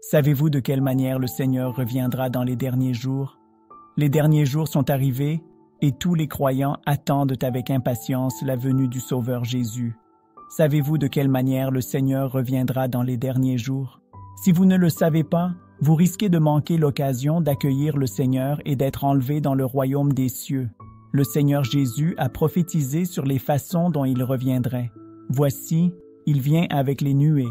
Savez-vous de quelle manière le Seigneur reviendra dans les derniers jours? Les derniers jours sont arrivés et tous les croyants attendent avec impatience la venue du Sauveur Jésus. Savez-vous de quelle manière le Seigneur reviendra dans les derniers jours? Si vous ne le savez pas, vous risquez de manquer l'occasion d'accueillir le Seigneur et d'être enlevé dans le royaume des cieux. Le Seigneur Jésus a prophétisé sur les façons dont il reviendrait. Voici, il vient avec les nuées,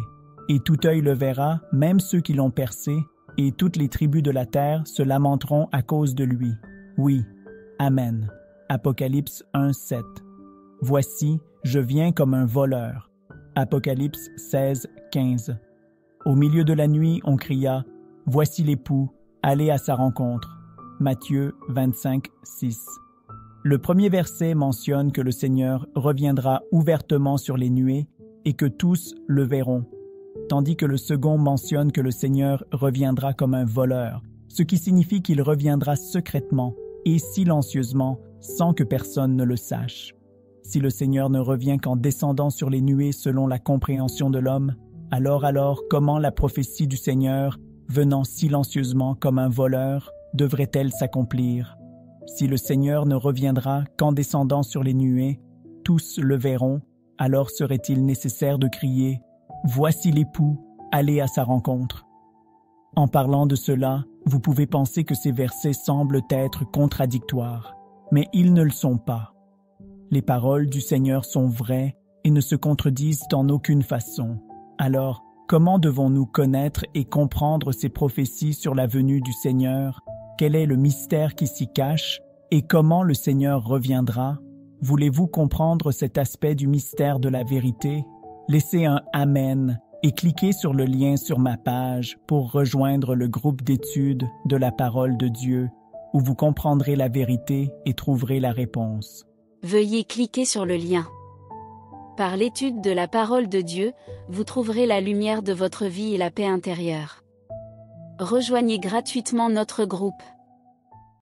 et tout œil le verra, même ceux qui l'ont percé, et toutes les tribus de la terre se lamenteront à cause de lui. Oui, Amen. Apocalypse 1:7. Voici, je viens comme un voleur. Apocalypse 16:15. Au milieu de la nuit, on cria, voici l'époux, allez à sa rencontre. Matthieu 25:6. Le premier verset mentionne que le Seigneur reviendra ouvertement sur les nuées et que tous le verront, tandis que le second mentionne que le Seigneur reviendra comme un voleur, ce qui signifie qu'il reviendra secrètement et silencieusement sans que personne ne le sache. Si le Seigneur ne revient qu'en descendant sur les nuées selon la compréhension de l'homme, alors comment la prophétie du Seigneur, venant silencieusement comme un voleur, devrait-elle s'accomplir? Si le Seigneur ne reviendra qu'en descendant sur les nuées, tous le verront, alors serait-il nécessaire de crier « Voici l'époux, allez à sa rencontre ». En parlant de cela, vous pouvez penser que ces versets semblent être contradictoires, mais ils ne le sont pas. Les paroles du Seigneur sont vraies et ne se contredisent en aucune façon. Alors, comment devons-nous connaître et comprendre ces prophéties sur la venue du Seigneur? Quel est le mystère qui s'y cache et comment le Seigneur reviendra? Voulez-vous comprendre cet aspect du mystère de la vérité? Laissez un « Amen » et cliquez sur le lien sur ma page pour rejoindre le groupe d'études de la parole de Dieu, où vous comprendrez la vérité et trouverez la réponse. Veuillez cliquer sur le lien. Par l'étude de la parole de Dieu, vous trouverez la lumière de votre vie et la paix intérieure. Rejoignez gratuitement notre groupe.